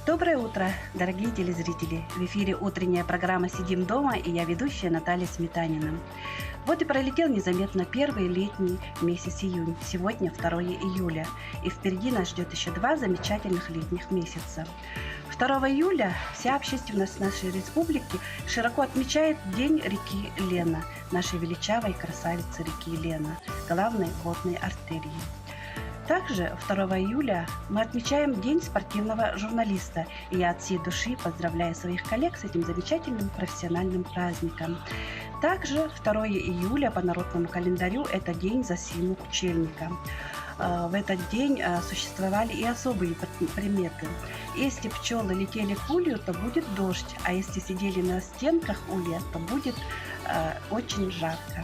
Доброе утро, дорогие телезрители! В эфире утренняя программа «Сидим дома» и я ведущая Наталья Сметанина. Вот и пролетел незаметно первый летний месяц июнь. Сегодня 2 июля. И впереди нас ждет еще 2 замечательных летних месяца. 2 июля вся общественность нашей республики широко отмечает День реки Лена, нашей величавой красавицы реки Лена, главной водной артерии. Также 2 июля мы отмечаем День спортивного журналиста, и я от всей души поздравляю своих коллег с этим замечательным профессиональным праздником. Также 2 июля по народному календарю это День Зосимы Пчельника. В этот день существовали и особые приметы. Если пчелы летели к улью, то будет дождь, а если сидели на стенках улья, то будет очень жарко.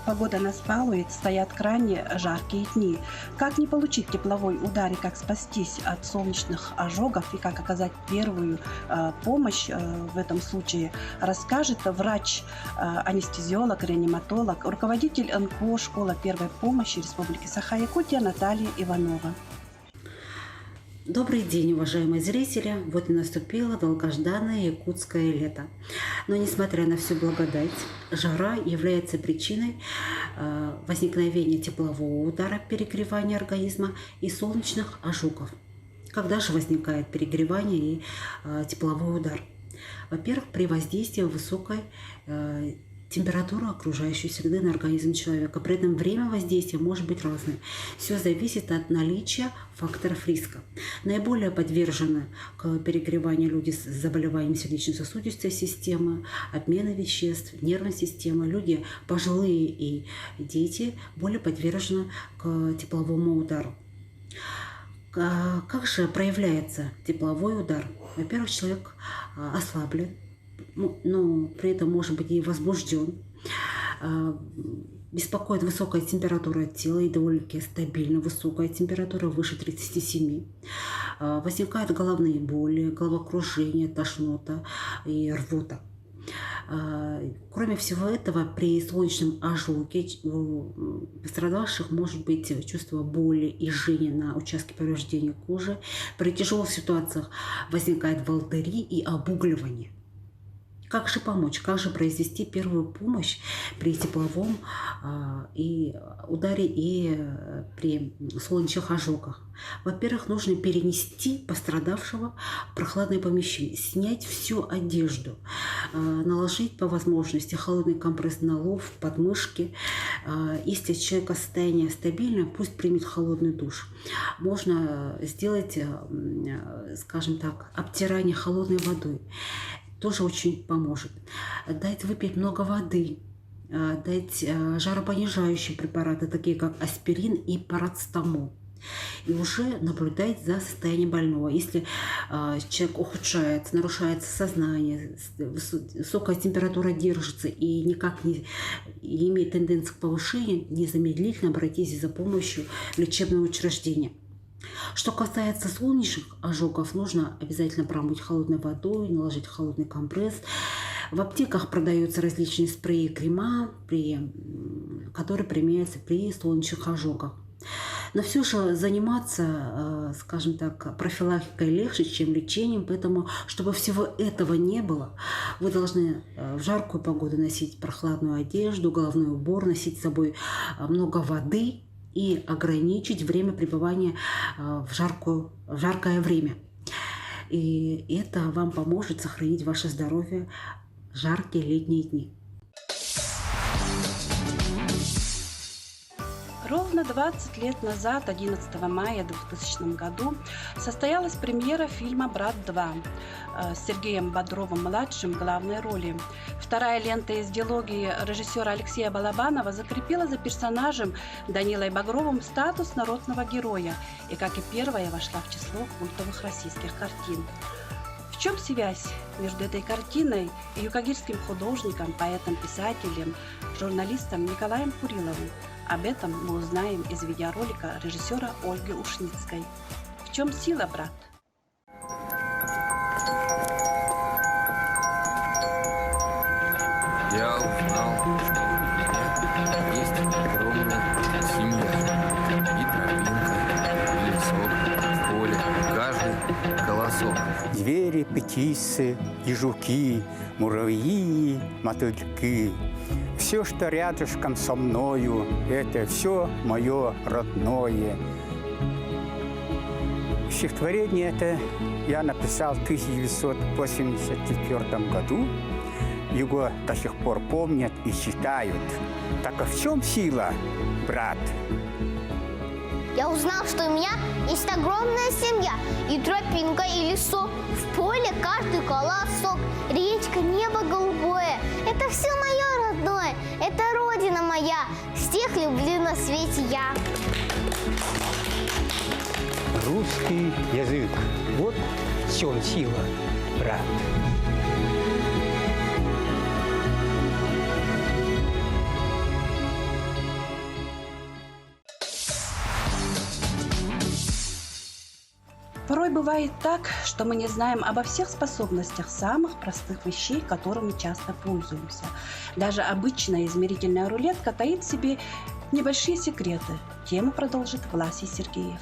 Погода нас балует, стоят крайне жаркие дни. Как не получить тепловой удар и как спастись от солнечных ожогов и как оказать первую помощь в этом случае, расскажет врач-анестезиолог, реаниматолог, руководитель НКО «Школа первой помощи Республики Саха-Якутия» Наталья Иванова. Добрый день, уважаемые зрители! Вот и наступило долгожданное якутское лето. Но несмотря на всю благодать, жара является причиной возникновения теплового удара, перегревания организма и солнечных ожогов. Когда же возникает перегревание и тепловой удар? Во-первых, при воздействии высокой температура окружающей среды на организм человека. При этом время воздействия может быть разным. Все зависит от наличия факторов риска. Наиболее подвержены к перегреванию люди с заболеванием сердечно-сосудистой системы, обмена веществ, нервной системы. Люди пожилые и дети более подвержены к тепловому удару. Как же проявляется тепловой удар? Во-первых, человек ослаблен, но при этом может быть и возбужден. Беспокоит высокая температура тела и довольно-таки стабильно высокая температура, выше 37. Возникают головные боли, головокружение, тошнота и рвота. Кроме всего этого, при солнечном ожоге у пострадавших может быть чувство боли и жжения на участке повреждения кожи. При тяжелых ситуациях возникает волдыри и обугливание. Как же помочь, как же произвести первую помощь при тепловом ударе и при солнечных ожогах? Во-первых, нужно перенести пострадавшего в прохладное помещение, снять всю одежду, наложить по возможности холодный компресс на лоб, подмышки. Если у человека состояние стабильное, пусть примет холодный душ. Можно сделать, скажем так, обтирание холодной водой. Тоже очень поможет. Дать выпить много воды, дать жаропонижающие препараты, такие как аспирин и парацетамол. И уже наблюдать за состоянием больного. Если человек ухудшается, нарушается сознание, высокая температура держится и никак не имеет тенденции к повышению, незамедлительно обратитесь за помощью в лечебное учреждение. Что касается солнечных ожогов, нужно обязательно промыть холодной водой, наложить холодный компресс. В аптеках продаются различные спреи и крема, которые применяются при солнечных ожогах. Но все же заниматься, скажем так, профилактикой легче, чем лечением. Поэтому, чтобы всего этого не было, вы должны в жаркую погоду носить прохладную одежду, головной убор, носить с собой много воды и ограничить время пребывания в жаркое время. И это вам поможет сохранить ваше здоровье в жаркие летние дни. Ровно 20 лет назад, 11 мая 2000 году, состоялась премьера фильма «Брат 2» с Сергеем Бодровым-младшим в главной роли. Вторая лента из диалогии режиссера Алексея Балабанова закрепила за персонажем Данилой Багровым статус народного героя и, как и первая, вошла в число культовых российских картин. В чем связь между этой картиной и юкагирским художником, поэтом, писателем, журналистом Николаем Куриловым? Об этом мы узнаем из видеоролика режиссера Ольги Ушницкой. В чем сила, брат? Я узнал, что у меня есть огромная семья и тропинка звери, птицы, и жуки, муравьи, мотыльки. Все, что рядышком со мною, это все мое родное. Стихотворение это я написал в 1984 году. Его до сих пор помнят и читают. Так а в чем сила, брат? Я узнал, что у меня есть огромная семья, и тропинка, и лесок, в поле каждый колосок, речка, небо голубое. Это все мое родное, это родина моя, всех люблю на свете я. Русский язык. Вот в чем сила, брат. Порой бывает так, что мы не знаем обо всех способностях самых простых вещей, которыми часто пользуемся. Даже обычная измерительная рулетка таит в себе небольшие секреты. Тему продолжит Власий Сергеев.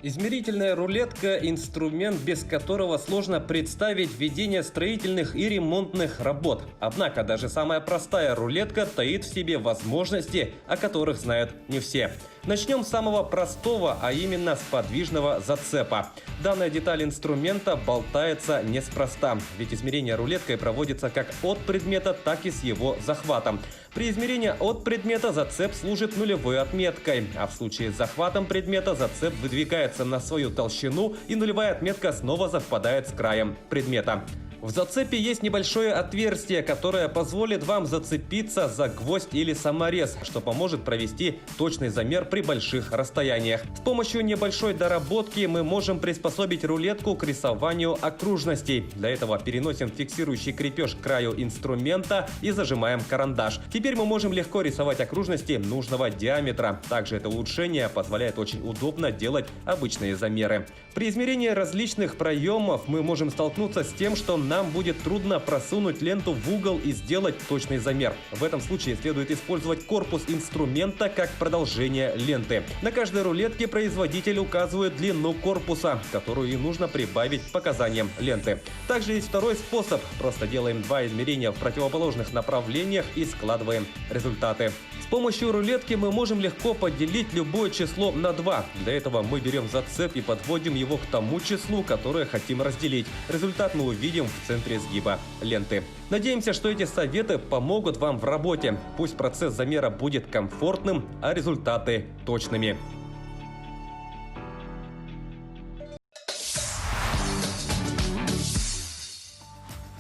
Измерительная рулетка – инструмент, без которого сложно представить ведение строительных и ремонтных работ. Однако даже самая простая рулетка таит в себе возможности, о которых знают не все. Начнем с самого простого, а именно с подвижного зацепа. Данная деталь инструмента болтается неспроста, ведь измерение рулеткой проводится как от предмета, так и с его захватом. При измерении от предмета зацеп служит нулевой отметкой, а в случае с захватом предмета зацеп выдвигается на свою толщину, и нулевая отметка снова совпадает с краем предмета. В зацепе есть небольшое отверстие, которое позволит вам зацепиться за гвоздь или саморез, что поможет провести точный замер при больших расстояниях. С помощью небольшой доработки мы можем приспособить рулетку к рисованию окружностей. Для этого переносим фиксирующий крепеж к краю инструмента и зажимаем карандаш. Теперь мы можем легко рисовать окружности нужного диаметра. Также это улучшение позволяет очень удобно делать обычные замеры. При измерении различных проемов мы можем столкнуться с тем, что нам будет трудно просунуть ленту в угол и сделать точный замер. В этом случае следует использовать корпус инструмента как продолжение ленты. На каждой рулетке производитель указывает длину корпуса, которую и нужно прибавить к показаниям ленты. Также есть второй способ. Просто делаем два измерения в противоположных направлениях и складываем результаты. С помощью рулетки мы можем легко поделить любое число на 2. Для этого мы берем зацеп и подводим его к тому числу, которое хотим разделить. Результат мы увидим в центре сгиба ленты. Надеемся, что эти советы помогут вам в работе. Пусть процесс замера будет комфортным, а результаты точными.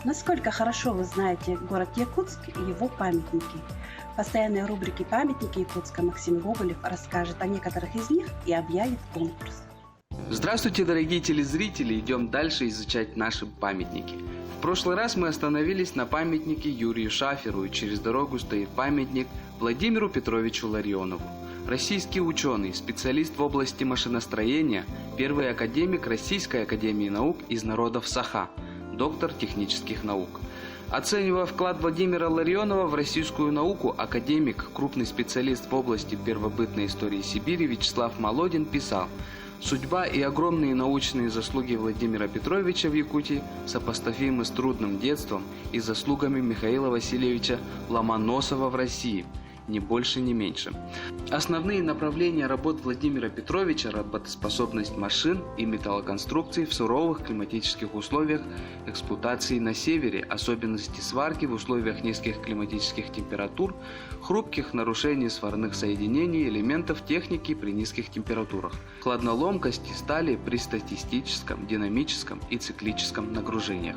Насколько хорошо вы знаете город Якутск и его памятники? В постоянной рубрике «Памятники Якутска» Максим Гоголев расскажет о некоторых из них и объявит конкурс. Здравствуйте, дорогие телезрители! Идем дальше изучать наши памятники. В прошлый раз мы остановились на памятнике Юрию Шаферу, и через дорогу стоит памятник Владимиру Петровичу Ларионову. Российский ученый, специалист в области машиностроения, первый академик Российской академии наук из народов Саха, доктор технических наук. Оценивая вклад Владимира Ларионова в российскую науку, академик, крупный специалист в области первобытной истории Сибири Вячеслав Молодин писал: «Судьба и огромные научные заслуги Владимира Петровича в Якутии сопоставимы с трудным детством и заслугами Михаила Васильевича Ломоносова в России, ни больше, ни меньше». Основные направления работ Владимира Петровича – работоспособность машин и металлоконструкций в суровых климатических условиях эксплуатации на севере, особенности сварки в условиях низких климатических температур, хрупких нарушений сварных соединений элементов техники при низких температурах, хладноломкости стали при статистическом, динамическом и циклическом нагружениях.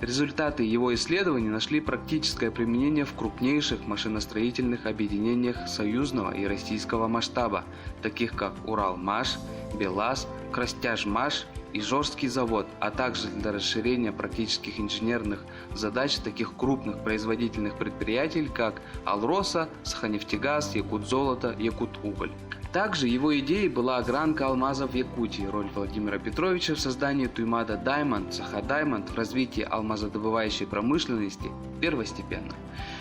Результаты его исследований нашли практическое применение в крупнейших машиностроительных объединениях союзного и российского масштаба, таких как Уралмаш, БелАЗ, Крастяжмаш, Ижорский завод, а также для расширения практических инженерных задач таких крупных производительных предприятий, как Алроса, Саханефтегаз, Якутзолото, Якутуголь. Также его идеей была огранка алмазов в Якутии. Роль Владимира Петровича в создании Туймада Даймонд, Саха Даймонд в развитии алмазодобывающей промышленности первостепенна.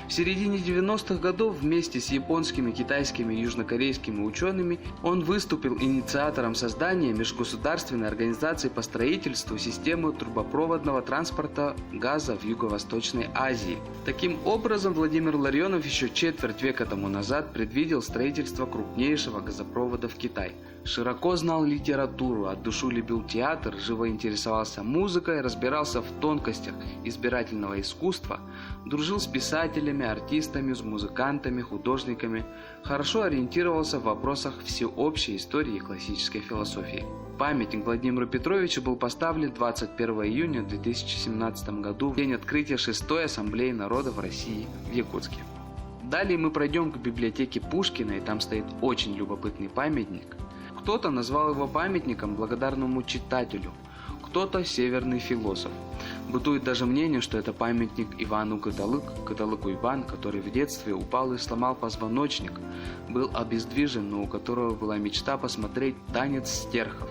В середине 90-х годов вместе с японскими, китайскими и южнокорейскими учеными он выступил инициатором создания межгосударственной организации по строительству системы трубопроводного транспорта газа в Юго-Восточной Азии. Таким образом, Владимир Ларионов еще четверть века тому назад предвидел строительство крупнейшего газопровода в Китай. Широко знал литературу, от души любил театр, живо интересовался музыкой, разбирался в тонкостях избирательного искусства, дружил с писателями, артистами, с музыкантами, художниками, хорошо ориентировался в вопросах всеобщей истории и классической философии. Памятник Владимиру Петровичу был поставлен 21 июня 2017 году, в день открытия 6-й Ассамблеи народов России в Якутске. Далее мы пройдем к библиотеке Пушкина, и там стоит очень любопытный памятник. Кто-то назвал его памятником благодарному читателю, кто-то северный философ. Бытует даже мнение, что это памятник Ивану Каталыку Иван, который в детстве упал и сломал позвоночник, был обездвижен, но у которого была мечта посмотреть танец стерхов.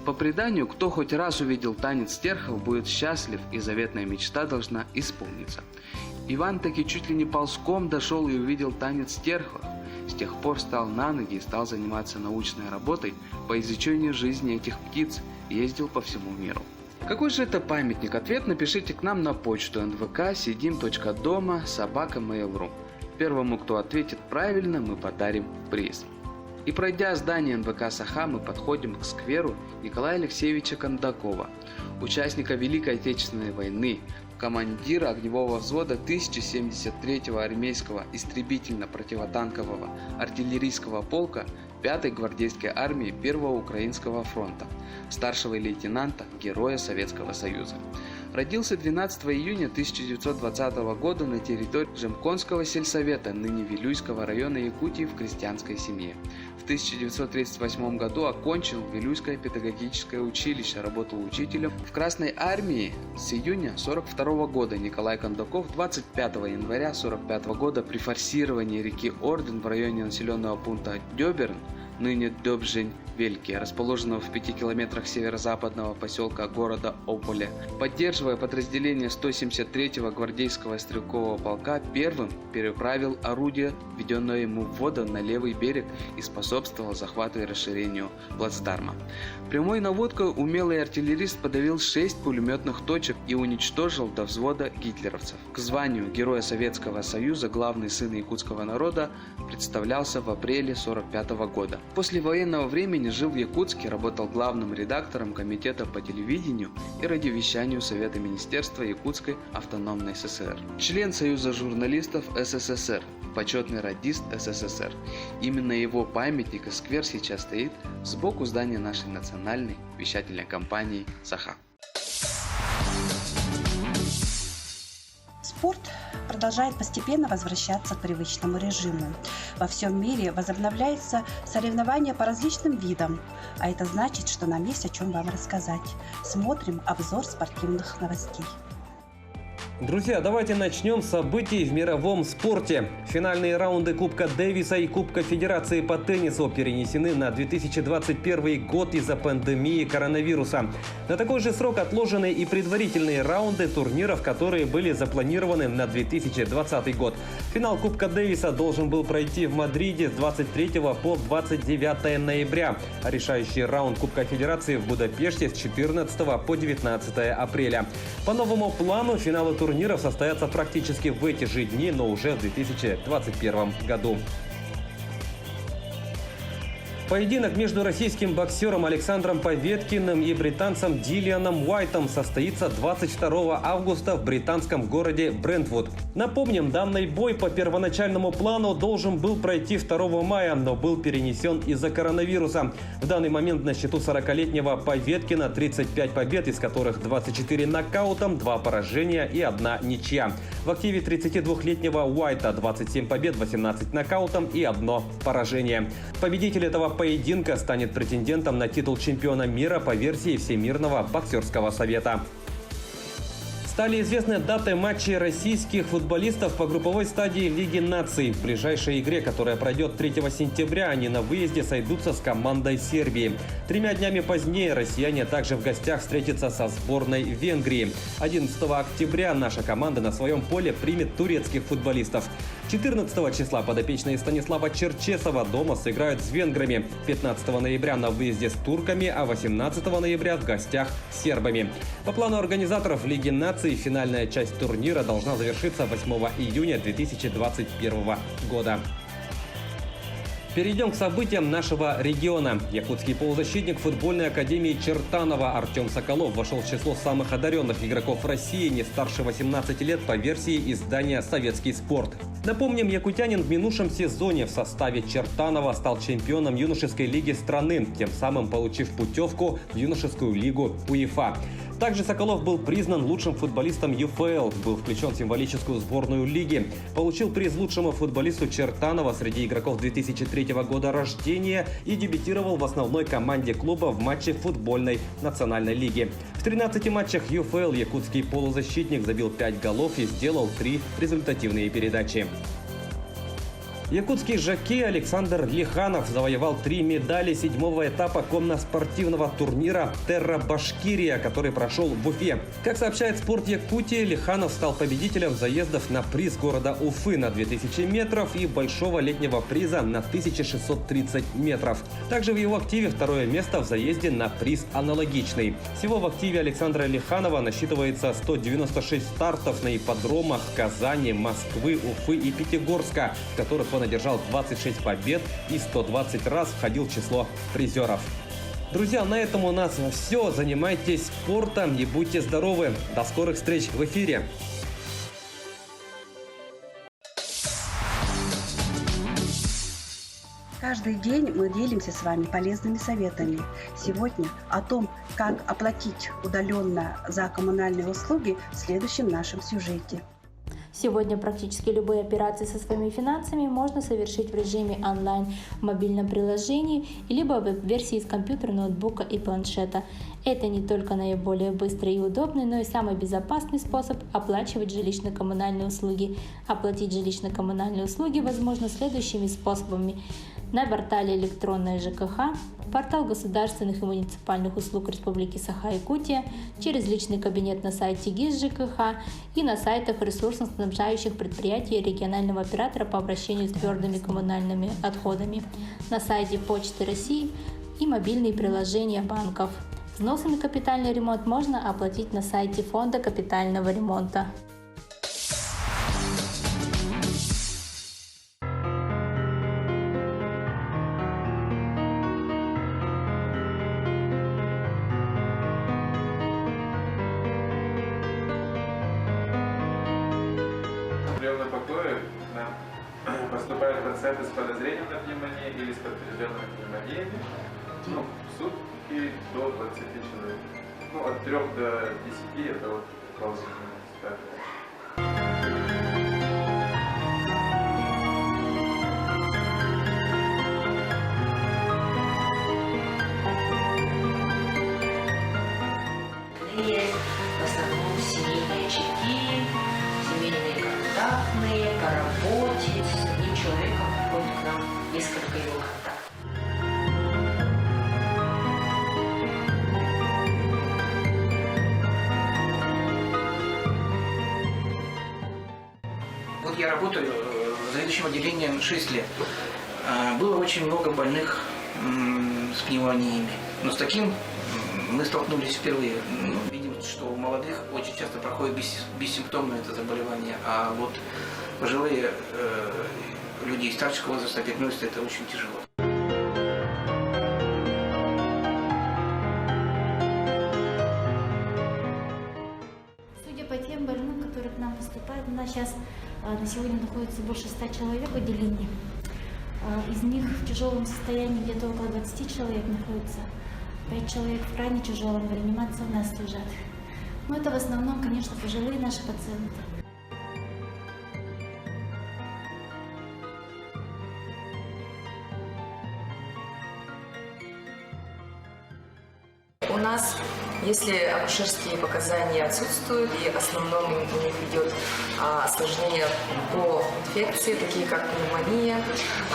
По преданию, кто хоть раз увидел танец стерхов, будет счастлив, и заветная мечта должна исполниться. Иван таки чуть ли не ползком дошел и увидел танец стерхов. С тех пор встал на ноги и стал заниматься научной работой по изучению жизни этих птиц, и ездил по всему миру. Какой же это памятник? Ответ напишите к нам на почту nvk.sidim.doma@mail.ru. Первому, кто ответит правильно, мы подарим приз. И пройдя здание НВК Саха, мы подходим к скверу Николая Алексеевича Кондакова, участника Великой Отечественной войны, командира огневого взвода 1073-го армейского истребительно-противотанкового артиллерийского полка 5-й гвардейской армии 1-го Украинского фронта, старшего лейтенанта, Героя Советского Союза. Родился 12 июня 1920 года на территории Жемконского сельсовета, ныне Вилюйского района Якутии, в крестьянской семье. В 1938 году окончил Вилюйское педагогическое училище, работал учителем. В Красной армии с июня 1942 года Николай Кондаков 25 января 1945 года при форсировании реки Орден в районе населенного пункта Дёберн, ныне Добжень-Великий, расположенного в 5 километрах северо-западного поселка города Ополе, поддерживая подразделение 173-го гвардейского стрелкового полка, первым переправил орудие, введенное ему в воду, на левый берег и способствовал захвату и расширению плацдарма. Прямой наводкой умелый артиллерист подавил 6 пулеметных точек и уничтожил до взвода гитлеровцев. К званию Героя Советского Союза главный сын якутского народа представлялся в апреле 1945 года. После военного времени жил в Якутске, работал главным редактором комитета по телевидению и радиовещанию Совета Министерства Якутской автономной ССР. Член Союза журналистов СССР, почетный радист СССР. Именно его памятник и сквер сейчас стоит сбоку здания нашей национальной вещательной компании «Саха». Спорт продолжает постепенно возвращаться к привычному режиму. Во всем мире возобновляются соревнования по различным видам, а это значит, что нам есть о чем вам рассказать. Смотрим обзор спортивных новостей. Друзья, давайте начнем с событий в мировом спорте. Финальные раунды Кубка Дэвиса и Кубка Федерации по теннису перенесены на 2021 год из-за пандемии коронавируса. На такой же срок отложены и предварительные раунды турниров, которые были запланированы на 2020 год. Финал Кубка Дэвиса должен был пройти в Мадриде с 23 по 29 ноября, а решающий раунд Кубка Федерации в Будапеште с 14 по 19 апреля. По новому плану финалы турниров состоятся практически в эти же дни, но уже в 2021 году. Поединок между российским боксером Александром Поветкиным и британцем Дилианом Уайтом состоится 22 августа в британском городе Брентвуд. Напомним, данный бой по первоначальному плану должен был пройти 2 мая, но был перенесен из-за коронавируса. В данный момент на счету 40-летнего Поветкина 35 побед, из которых 24 нокаутом, 2 поражения и 1 ничья. В активе 32-летнего Уайта 27 побед, 18 нокаутом и 1 поражение. Победитель этого поединка станет претендентом на титул чемпиона мира по версии Всемирного боксерского совета. Стали известны даты матчей российских футболистов по групповой стадии Лиги наций. В ближайшей игре, которая пройдет 3 сентября, они на выезде сойдутся с командой Сербии. 3 днями позднее россияне также в гостях встретятся со сборной Венгрии. 11 октября наша команда на своем поле примет турецких футболистов. 14 числа подопечные Станислава Черчесова дома сыграют с венграми. 15 ноября на выезде с турками, а 18 ноября в гостях с сербами. По плану организаторов Лиги наций финальная часть турнира должна завершиться 8 июня 2021 года. Перейдем к событиям нашего региона. Якутский полузащитник футбольной академии Чертанова Артем Соколов вошел в число самых одаренных игроков России не старше 18 лет по версии издания «Советский спорт». Напомним, якутянин в минувшем сезоне в составе Чертанова стал чемпионом юношеской лиги страны, тем самым получив путевку в юношескую лигу УЕФА. Также Соколов был признан лучшим футболистом ЮФЛ, был включен в символическую сборную лиги, получил приз лучшему футболисту Чертанова среди игроков 2003 года рождения и дебютировал в основной команде клуба в матче футбольной национальной лиги. В 13 матчах ЮФЛ якутский полузащитник забил 5 голов и сделал 3 результативные передачи. Якутский жокей Александр Лиханов завоевал 3 медали 7-го этапа конно-спортивного турнира «Терра Башкирия», который прошел в Уфе. Как сообщает «Спорт Якутии», Лиханов стал победителем заездов на приз города Уфы на 2000 метров и большого летнего приза на 1630 метров. Также в его активе 2-е место в заезде на приз аналогичный. Всего в активе Александра Лиханова насчитывается 196 стартов на ипподромах Казани, Москвы, Уфы и Пятигорска, в которых он одержал 26 побед и 120 раз входил в число призеров. Друзья, на этом у нас все. Занимайтесь спортом и будьте здоровы. До скорых встреч в эфире. Каждый день мы делимся с вами полезными советами. Сегодня о том, как оплатить удаленно за коммунальные услуги в следующем нашем сюжете. Сегодня практически любые операции со своими финансами можно совершить в режиме онлайн в мобильном приложении, либо в веб-версии из компьютера, ноутбука и планшета. Это не только наиболее быстрый и удобный, но и самый безопасный способ оплачивать жилищно-коммунальные услуги. Оплатить жилищно-коммунальные услуги возможно следующими способами. На портале «Электронная ЖКХ», портал государственных и муниципальных услуг Республики Саха-Якутия, через личный кабинет на сайте ГИС ЖКХ и на сайтах ресурсно-снабжающих предприятий регионального оператора по обращению с твердыми коммунальными отходами, на сайте Почты России и мобильные приложения банков. Взносы на капитальный ремонт можно оплатить на сайте Фонда капитального ремонта. В приемном покое нам поступают пациенты с подозрением на пневмонию или с подтвержденными пневмониями. В сутки до 20 человек. От 3 до 10 это вот положительная ситуация. В основном семейные очаги, семейные контактные, по работе. С одним человеком приходит к нам несколько его контактов. Вот я работаю заведующим отделением 6 лет. Было очень много больных с пневмониями. Но с таким мы столкнулись впервые. Видим, что у молодых очень часто проходит бессимптомно это заболевание, а вот пожилые люди старшего возраста переносят это очень тяжело. Судя по тем больным, которые к нам поступают, у нас сейчас на сегодня находится больше 100 человек в отделении. Из них в тяжелом состоянии где-то около 20 человек находится. 5 человек в крайне тяжелом, в реанимации у нас лежат. Но это в основном, конечно, пожилые наши пациенты. У нас Если акушерские показания отсутствуют и в основном у них идет осложнение по инфекции, такие как пневмония,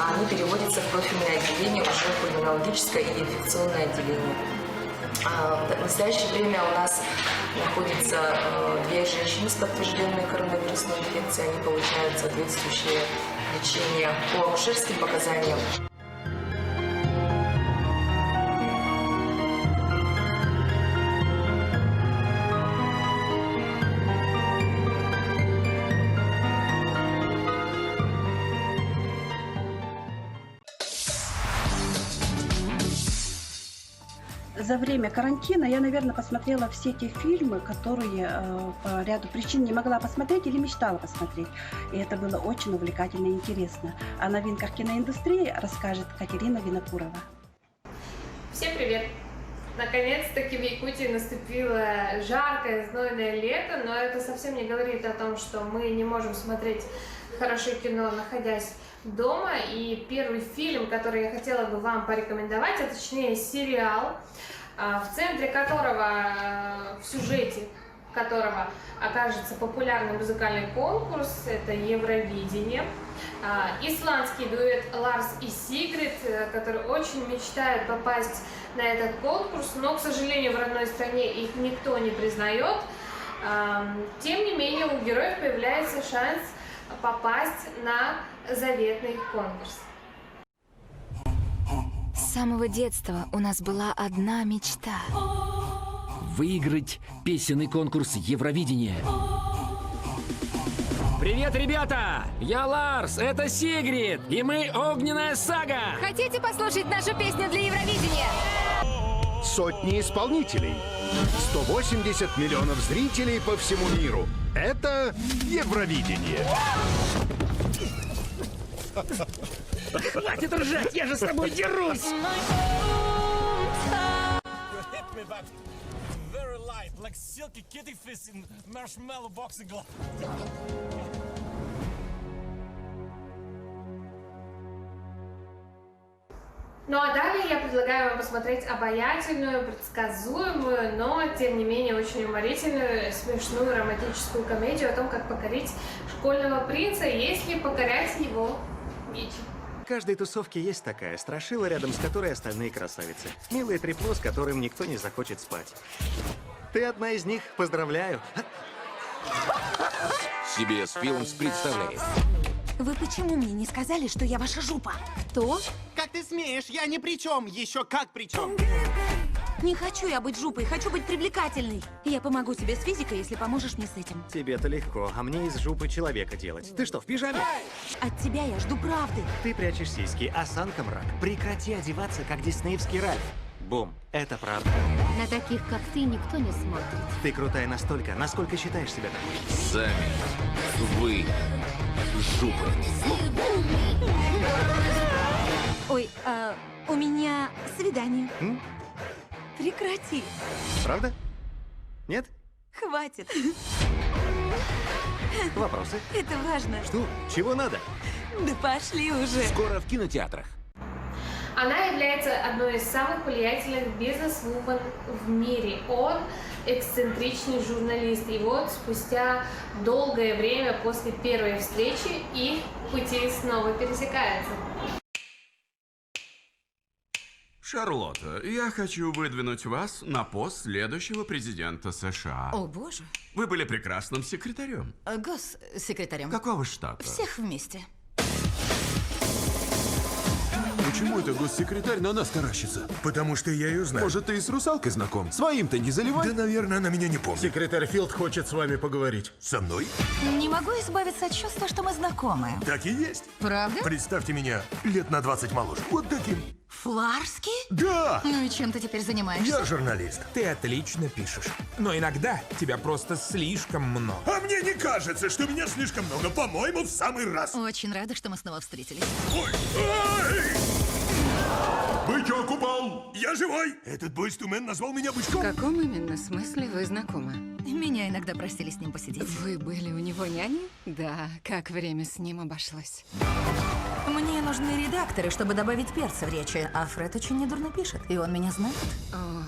они переводятся в профильное отделение, уже пульмонологическое и инфекционное отделение. В настоящее время у нас находится 2 женщины с подтвержденной коронавирусной инфекцией. Они получают соответствующее лечение по акушерским показаниям. За время карантина я, наверное, посмотрела все те фильмы, которые по ряду причин не могла посмотреть или мечтала посмотреть. И это было очень увлекательно и интересно. О новинках киноиндустрии расскажет Катерина Винокурова. Всем привет! Наконец-таки в Якутии наступило жаркое, знойное лето, но это совсем не говорит о том, что мы не можем смотреть хорошее кино, находясь дома. И первый фильм, который я хотела бы вам порекомендовать, а точнее сериал, в центре которого, в сюжете которого окажется популярный музыкальный конкурс, это Евровидение. Исландский дуэт Ларс и Сигрид, который очень мечтают попасть на этот конкурс, но, к сожалению, в родной стране их никто не признает. Тем не менее, у героев появляется шанс попасть на заветный конкурс. С самого детства у нас была одна мечта. Выиграть песенный конкурс Евровидения. Привет, ребята! Я Ларс, это Сигрид, и мы Огненная сага! Хотите послушать нашу песню для Евровидения? Сотни исполнителей, 180 миллионов зрителей по всему миру. Это Евровидение. Хватит ржать, я же с тобой дерусь! Ну а далее я предлагаю вам посмотреть обаятельную, предсказуемую, но тем не менее очень уморительную, смешную романтическую комедию о том, как покорить школьного принца, если покорять его нечем. В каждой тусовке есть такая страшила, рядом с которой остальные красавицы. Милое трепло, с которым никто не захочет спать. Ты одна из них, поздравляю. CBS Films представляет. Вы почему мне не сказали, что я ваша жопа? Кто? Как ты смеешь? Я ни при чем. Еще как при чем. Не хочу я быть жопой, хочу быть привлекательной. Я помогу тебе с физикой, если поможешь мне с этим. Тебе-то легко, а мне из жопы человека делать. Ты что, в пижаме? От тебя я жду правды. Ты прячешь сиськи, осанка мрак. Прекрати одеваться, как диснеевский Ральф. Бум, это правда. На таких, как ты, никто не смотрит. Ты крутая настолько, насколько считаешь себя такой. Сами вы жопы. Ой, у меня свидание. Прекрати. Правда? Нет? Хватит. Вопросы? Это важно. Что? Чего надо? Да пошли уже. Скоро в кинотеатрах. Она является одной из самых влиятельных бизнес-вумен в мире. Он эксцентричный журналист. И вот спустя долгое время после первой встречи их пути снова пересекаются. Шарлотта, я хочу выдвинуть вас на пост следующего президента США. О, боже. Вы были прекрасным секретарем. Госсекретарем. Какого штата? Всех вместе. Почему это госсекретарь на нас таращится? Потому что я ее знаю. Может, ты и с русалкой знаком? Своим-то не заливай. Да, наверное, она меня не помнит. Секретарь Филд хочет с вами поговорить. Со мной? Не могу избавиться от чувства, что мы знакомы. Так и есть. Правда? Представьте меня лет на 20 моложе. Вот таким. Фларский? Да! Ну и чем ты теперь занимаешься? Я журналист. Ты отлично пишешь. Но иногда тебя просто слишком много. А мне не кажется, что меня слишком много. По-моему, в самый раз. Очень рада, что мы снова встретились. Ой! Ай! Бычок упал! Я живой! Этот бойстумен назвал меня бычком. В каком именно смысле вы знакомы? Меня иногда просили с ним посидеть. Вы были у него няней? Да, как время с ним обошлось. Мне нужны редакторы, чтобы добавить перца в речи, а Фред очень недурно пишет, и он меня знает. О,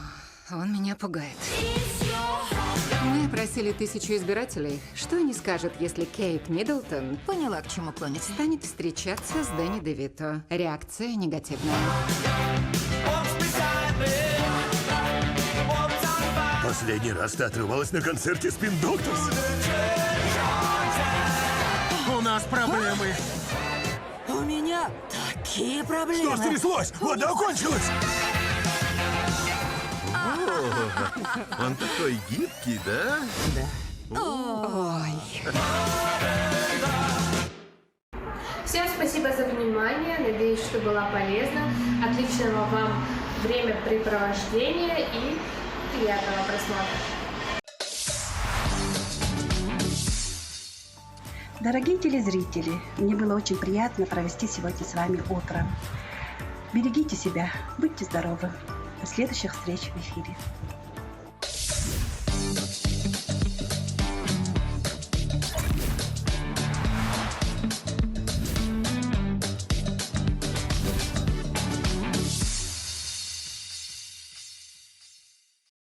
Он меня пугает. Мы просили 1000 избирателей. Что они скажут, если Кейт Миддлтон, поняла, к чему клонит, станет встречаться с Дэнни Девито? Реакция негативная. Последний раз ты отрывалась на концерте Spin Doctors? У нас проблемы. У меня такие проблемы. Что стряслось? Вода кончилась! Он такой гибкий, да? Да. Ой. Всем спасибо за внимание. Надеюсь, что было полезно. Отличного вам времяпрепровождения и приятного просмотра. Дорогие телезрители, мне было очень приятно провести сегодня с вами утро. Берегите себя, будьте здоровы. До следующих встреч в эфире.